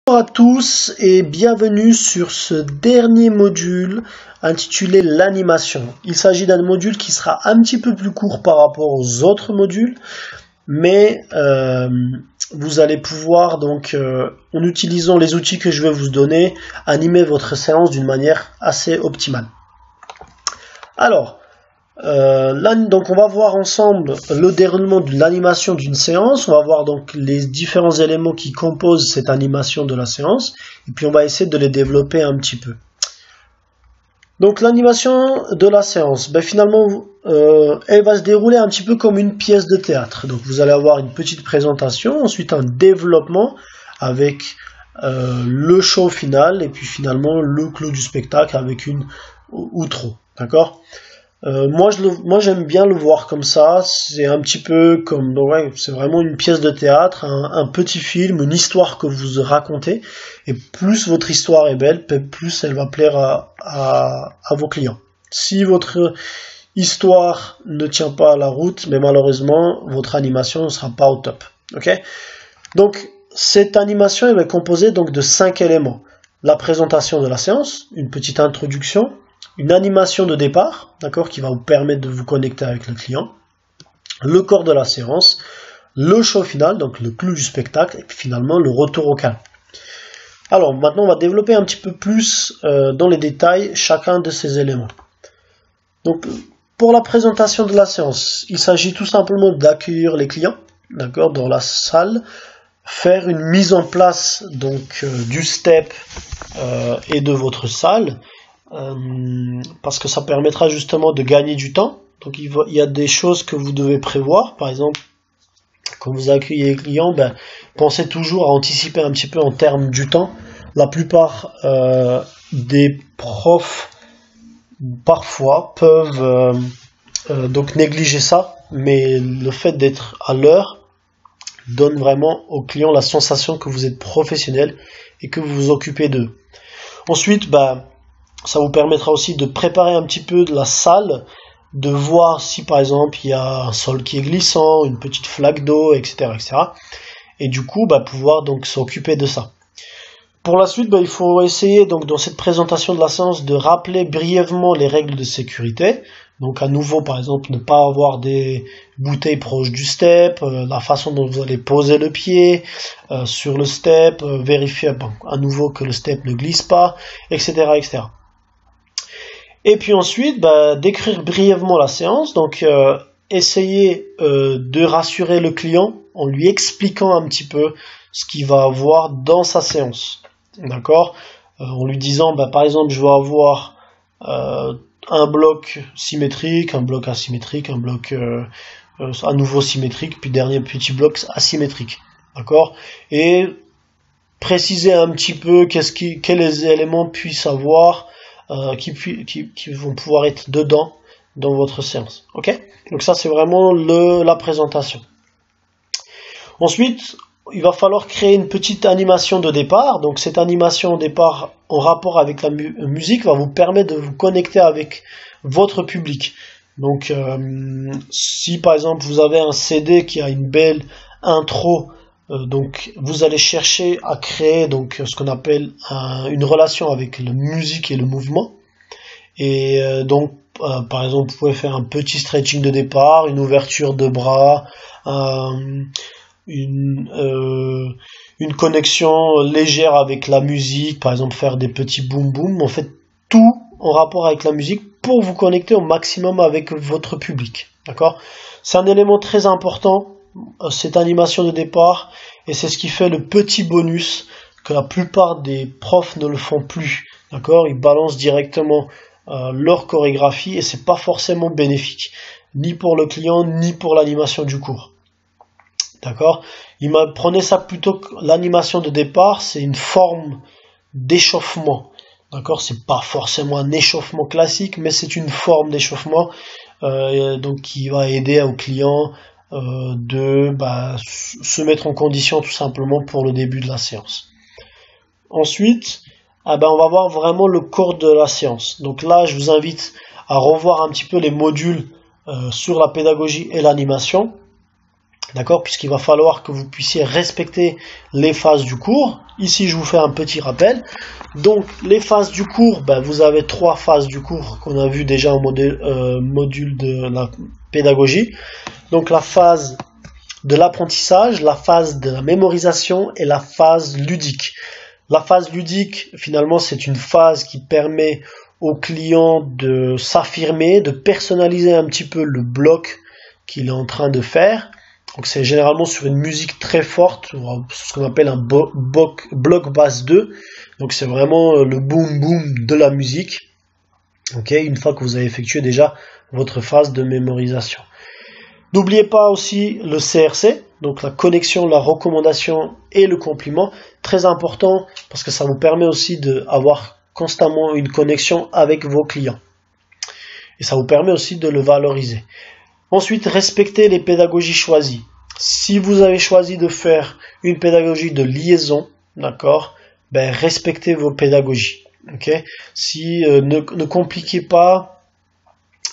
Bonjour à tous et bienvenue sur ce dernier module intitulé l'animation. Il s'agit d'un module qui sera un petit peu plus court par rapport aux autres modules, mais vous allez pouvoir donc, en utilisant les outils que je vais vous donner, animer votre séance d'une manière assez optimale. Alors, là, donc on va voir ensemble le déroulement de l'animation d'une séance. On va voir donc les différents éléments qui composent cette animation de la séance, et puis on va essayer de les développer un petit peu. Donc l'animation de la séance, finalement, elle va se dérouler un petit peu comme une pièce de théâtre. Donc vous allez avoir une petite présentation, ensuite un développement avec le show final, et puis finalement le clou du spectacle avec une outro. D'accord ? Moi j'aime bien le voir comme ça, c'est un petit peu comme, ouais, c'est vraiment une pièce de théâtre, un petit film, une histoire que vous racontez, et plus votre histoire est belle, plus elle va plaire à vos clients. Si votre histoire ne tient pas à la route, mais malheureusement, votre animation ne sera pas au top. Ok ? Donc, cette animation elle est composée donc de 5 éléments. La présentation de la séance, une petite introduction, une animation de départ, d'accord, qui va vous permettre de vous connecter avec le client, le corps de la séance, le show final, donc le clou du spectacle, et puis finalement le retour au calme. Alors maintenant on va développer un petit peu plus dans les détails chacun de ces éléments. Donc pour la présentation de la séance, il s'agit tout simplement d'accueillir les clients, d'accord, dans la salle, faire une mise en place donc du step et de votre salle. Parce que ça permettra justement de gagner du temps. Donc il y a des choses que vous devez prévoir. Par exemple, quand vous accueillez les clients, pensez toujours à anticiper un petit peu en termes du temps. La plupart des profs parfois peuvent donc négliger ça, mais le fait d'être à l'heure donne vraiment aux clients la sensation que vous êtes professionnel et que vous vous occupez d'eux. Ensuite, ça vous permettra aussi de préparer un petit peu de la salle, de voir si par exemple il y a un sol qui est glissant, une petite flaque d'eau, etc., etc. Et du coup, pouvoir donc s'occuper de ça. Pour la suite, il faut essayer donc dans cette présentation de la séance de rappeler brièvement les règles de sécurité. Donc à nouveau, par exemple, ne pas avoir des bouteilles proches du step, la façon dont vous allez poser le pied sur le step, vérifier à nouveau que le step ne glisse pas, etc., etc. Et puis ensuite, décrire brièvement la séance, donc essayer de rassurer le client en lui expliquant un petit peu ce qu'il va avoir dans sa séance, d'accord, en lui disant, par exemple, je vais avoir un bloc symétrique, un bloc asymétrique, un bloc à nouveau symétrique, puis dernier petit bloc asymétrique, d'accord, et préciser un petit peu quels éléments puissent avoir qui vont pouvoir être dedans dans votre séance. Ok ? Donc ça c'est vraiment la présentation. Ensuite, il va falloir créer une petite animation de départ. Donc cette animation de départ en rapport avec la musique va vous permettre de vous connecter avec votre public. Donc si par exemple vous avez un CD qui a une belle intro, donc vous allez chercher à créer donc ce qu'on appelle une relation avec la musique et le mouvement, et donc par exemple vous pouvez faire un petit stretching de départ, une ouverture de bras, une connexion légère avec la musique, par exemple faire des petits boom boom, en fait tout en rapport avec la musique pour vous connecter au maximum avec votre public, d'accord ? C'est un élément très important, cette animation de départ, et c'est ce qui fait le petit bonus que la plupart des profs ne le font plus, d'accord, ils balancent directement leur chorégraphie et c'est pas forcément bénéfique, ni pour le client ni pour l'animation du cours, d'accord. Prenez ça plutôt que l'animation de départ, c'est une forme d'échauffement, d'accord, c'est pas forcément un échauffement classique, mais c'est une forme d'échauffement donc qui va aider au client de se mettre en condition tout simplement pour le début de la séance. Ensuite, on va voir vraiment le corps de la séance. Donc là, je vous invite à revoir un petit peu les modules sur la pédagogie et l'animation. D'accord, puisqu'il va falloir que vous puissiez respecter les phases du cours. Ici, je vous fais un petit rappel. Donc, les phases du cours, ben, vous avez 3 phases du cours qu'on a vu déjà au module de la pédagogie. Donc, la phase de l'apprentissage, la phase de la mémorisation et la phase ludique. La phase ludique, finalement, c'est une phase qui permet au client de s'affirmer, de personnaliser un petit peu le bloc qu'il est en train de faire. Donc c'est généralement sur une musique très forte, ce qu'on appelle un bloc basse 2. Donc c'est vraiment le boom boom de la musique. Ok, une fois que vous avez effectué déjà votre phase de mémorisation. N'oubliez pas aussi le CRC, donc la connexion, la recommandation et le compliment. Très important parce que ça vous permet aussi d'avoir constamment une connexion avec vos clients. Et ça vous permet aussi de le valoriser. Ensuite, respectez les pédagogies choisies. Si vous avez choisi de faire une pédagogie de liaison, d'accord, ben respectez vos pédagogies. Okay, si ne compliquez pas,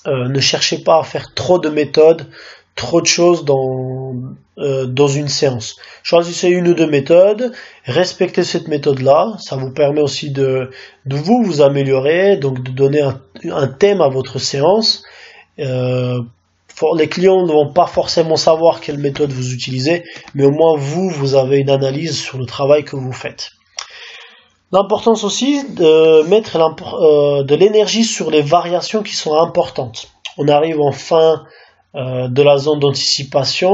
ne cherchez pas à faire trop de méthodes, trop de choses dans une séance. Choisissez une ou deux méthodes, respectez cette méthode-là, ça vous permet aussi de vous améliorer, donc de donner un thème à votre séance. Les clients ne vont pas forcément savoir quelle méthode vous utilisez, mais au moins vous avez une analyse sur le travail que vous faites. L'importance aussi de mettre de l'énergie sur les variations qui sont importantes. On arrive en fin de la zone d'anticipation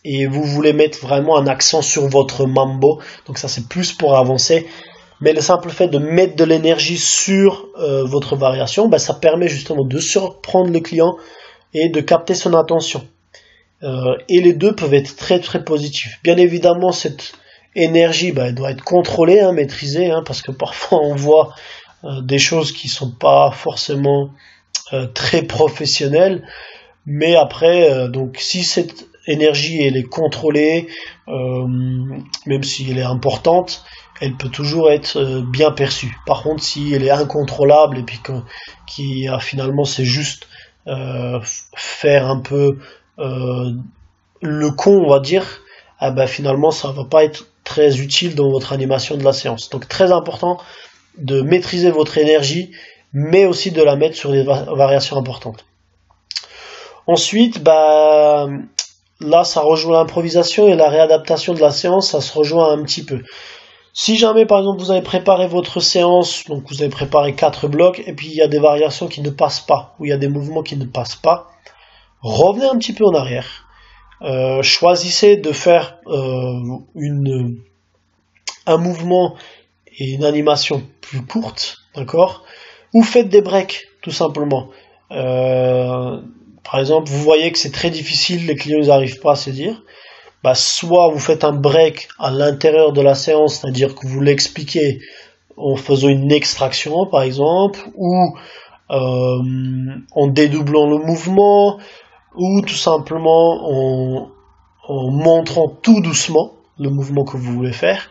et vous voulez mettre vraiment un accent sur votre mambo, donc ça c'est plus pour avancer. Mais le simple fait de mettre de l'énergie sur votre variation, ben, ça permet justement de surprendre le client et de capter son attention. Et les deux peuvent être très très positifs. Bien évidemment, cette énergie, elle doit être contrôlée, maîtrisée, parce que parfois on voit des choses qui sont pas forcément très professionnelles. Mais après, donc si cette énergie elle est contrôlée, même si elle est importante, elle peut toujours être bien perçue. Par contre, si elle est incontrôlable et puis finalement c'est juste faire un peu le con, on va dire, finalement ça va pas être très utile dans votre animation de la séance. Donc très important de maîtriser votre énergie, mais aussi de la mettre sur des variations importantes. Ensuite, là ça rejoint l'improvisation et la réadaptation de la séance, ça se rejoint un petit peu. Si jamais par exemple vous avez préparé votre séance, donc vous avez préparé 4 blocs et puis il y a des variations qui ne passent pas, ou il y a des mouvements qui ne passent pas, revenez un petit peu en arrière. Choisissez de faire un mouvement et une animation plus courte, d'accord, ou faites des breaks tout simplement. Par exemple, vous voyez que c'est très difficile, les clients n'arrivent pas à saisir. Soit vous faites un break à l'intérieur de la séance, c'est-à-dire que vous l'expliquez en faisant une extraction par exemple, ou en dédoublant le mouvement, ou tout simplement en montrant tout doucement le mouvement que vous voulez faire,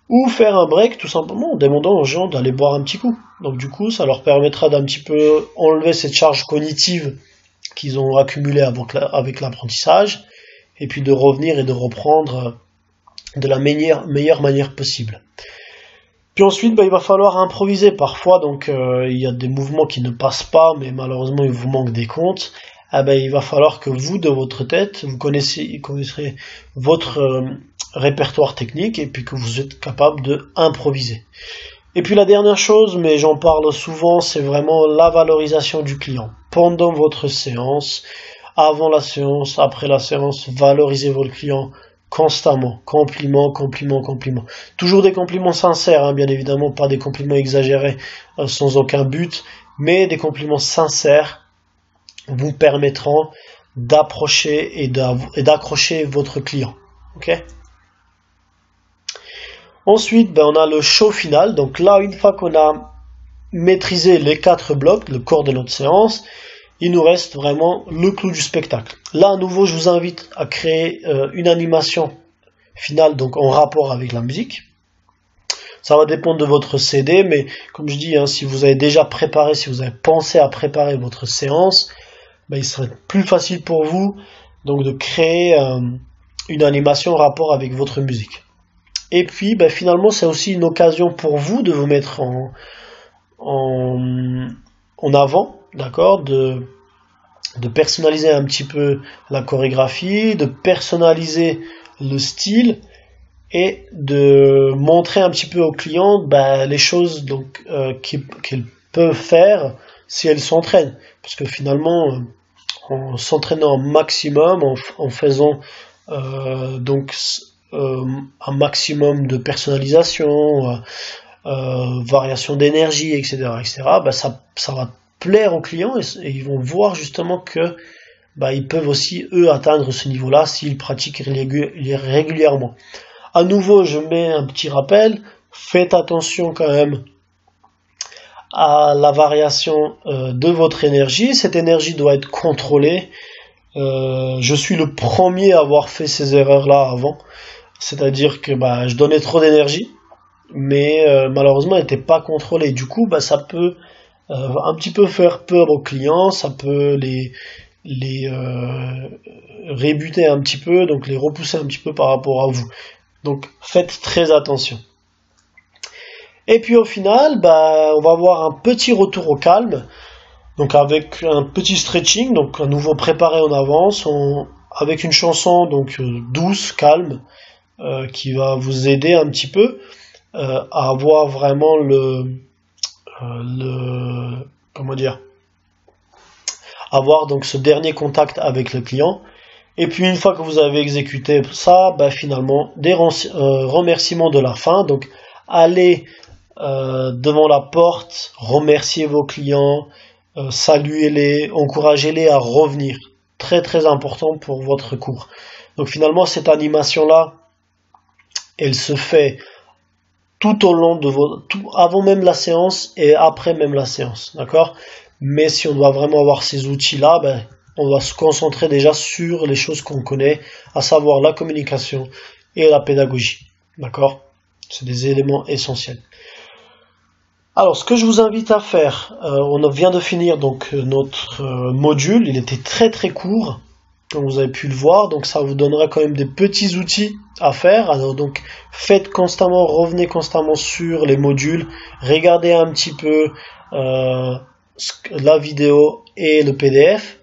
ou faire un break tout simplement en demandant aux gens d'aller boire un petit coup. Donc du coup, ça leur permettra d'un petit peu enlever cette charge cognitive qu'ils ont accumulée avec l'apprentissage, et puis de revenir et de reprendre de la meilleure manière possible. Puis ensuite, il va falloir improviser parfois, donc il y a des mouvements qui ne passent pas, mais malheureusement il vous manque des comptes. Il va falloir que vous, de votre tête, vous connaissez votre répertoire technique, et puis que vous êtes capable de improviser. Et puis la dernière chose, mais j'en parle souvent, c'est vraiment la valorisation du client. Pendant votre séance, avant la séance, après la séance, valorisez votre client constamment. Compliments. Toujours des compliments sincères, bien évidemment, pas des compliments exagérés sans aucun but, mais des compliments sincères vous permettront d'approcher et d'accrocher votre client. Ok ? Ensuite, on a le show final. Donc là, une fois qu'on a maîtrisé les 4 blocs, le corps de notre séance, il nous reste vraiment le clou du spectacle. Là, à nouveau, je vous invite à créer une animation finale, donc en rapport avec la musique. Ça va dépendre de votre CD, mais comme je dis, si vous avez déjà préparé, si vous avez pensé à préparer votre séance, il serait plus facile pour vous donc de créer une animation en rapport avec votre musique. Et puis ben, finalement c'est aussi une occasion pour vous de vous mettre en avant, d'accord, de personnaliser un petit peu la chorégraphie, de personnaliser le style et de montrer un petit peu aux clients ben, les choses donc qu'ils peuvent faire si elles s'entraînent. Parce que finalement, en s'entraînant un maximum, en faisant donc un maximum de personnalisation, variation d'énergie, etc., ben ça va plaire aux clients et ils vont voir justement que bah, ils peuvent aussi eux atteindre ce niveau-là s'ils pratiquent régulièrement. À nouveau, je mets un petit rappel, faites attention quand même à la variation de votre énergie. Cette énergie doit être contrôlée. Je suis le premier à avoir fait ces erreurs-là avant, c'est-à-dire que bah, je donnais trop d'énergie, mais malheureusement elle n'était pas contrôlée. Du coup, bah, ça peut un petit peu faire peur aux clients, ça peut les rébuter un petit peu, donc les repousser un petit peu par rapport à vous. Donc faites très attention. Et puis au final, bah, on va avoir un petit retour au calme, donc avec un petit stretching, donc à nouveau préparé en avance, avec une chanson donc douce, calme, qui va vous aider un petit peu à avoir vraiment comment dire, avoir donc ce dernier contact avec le client. Et puis une fois que vous avez exécuté ça, bah, finalement des remerciements de la fin. Donc allez devant la porte, remerciez vos clients, saluez-les, encouragez-les à revenir. Très très important pour votre cours. Donc finalement cette animation là, elle se fait tout au long de avant même la séance et après même la séance, d'accord? Mais si on doit vraiment avoir ces outils-là, ben, on va se concentrer déjà sur les choses qu'on connaît, à savoir la communication et la pédagogie, d'accord? C'est des éléments essentiels. Alors, ce que je vous invite à faire, on vient de finir donc notre module, il était très très court, comme vous avez pu le voir, donc ça vous donnera quand même des petits outils à faire. Alors donc faites constamment, revenez constamment sur les modules, regardez un petit peu la vidéo et le PDF,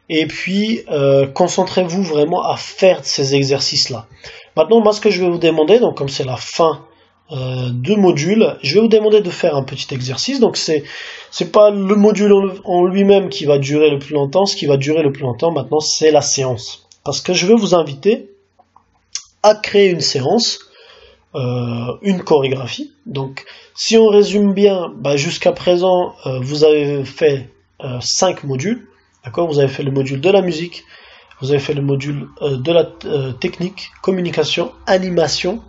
et puis concentrez-vous vraiment à faire ces exercices-là. Maintenant, moi ce que je vais vous demander, donc comme c'est la fin de module, je vais vous demander de faire un petit exercice. Donc c'est pas le module en lui-même qui va durer le plus longtemps. Ce qui va durer le plus longtemps maintenant, c'est la séance, parce que je vais vous inviter à créer une séance, une chorégraphie. Donc si on résume bien, bah, jusqu'à présent vous avez fait 5 modules, d'accord? Vous avez fait le module de la musique, vous avez fait le module de la technique, communication, animation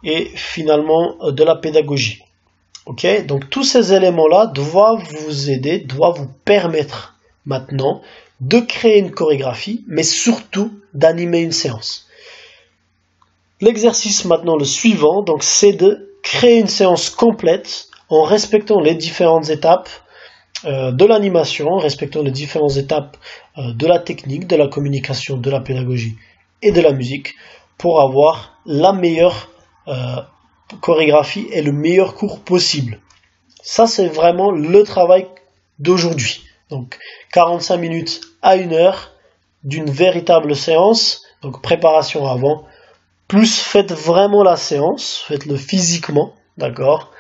et finalement de la pédagogie. Ok, donc tous ces éléments-là doivent vous aider, doivent vous permettre maintenant de créer une chorégraphie, mais surtout d'animer une séance. L'exercice maintenant, le suivant, donc c'est de créer une séance complète en respectant les différentes étapes de l'animation, en respectant les différentes étapes de la technique, de la communication, de la pédagogie et de la musique, pour avoir la meilleure chorégraphie et le meilleur cours possible. Ça, c'est vraiment le travail d'aujourd'hui. Donc 45 minutes à 1 heure d'une véritable séance, donc préparation avant, plus faites vraiment la séance, faites-le physiquement, d'accord?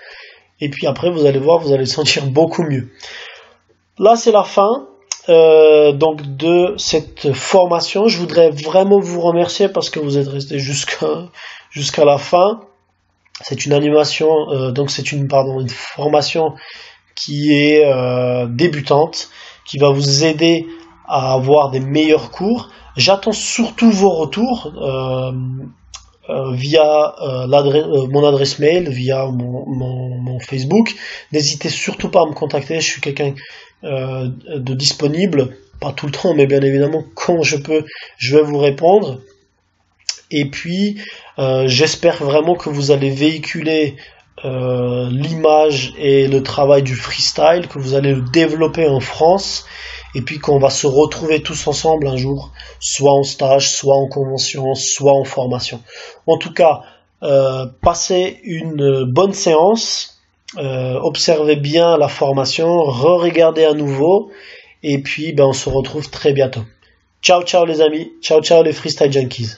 Et puis après, vous allez voir, vous allez sentir beaucoup mieux. Là, c'est la fin donc de cette formation. Je voudrais vraiment vous remercier parce que vous êtes restés jusqu'à la fin. C'est une animation, donc c'est une formation qui est débutante, qui va vous aider à avoir des meilleurs cours. J'attends surtout vos retours via mon adresse mail, via mon Facebook. N'hésitez surtout pas à me contacter, je suis quelqu'un de disponible, pas tout le temps, mais bien évidemment quand je peux, je vais vous répondre. Et puis j'espère vraiment que vous allez véhiculer l'image et le travail du freestyle, que vous allez le développer en France, et puis qu'on va se retrouver tous ensemble un jour, soit en stage, soit en convention, soit en formation. En tout cas, passez une bonne séance, observez bien la formation, re-regardez à nouveau, et puis on se retrouve très bientôt. Ciao ciao les amis, ciao ciao les Freestyle Junkies.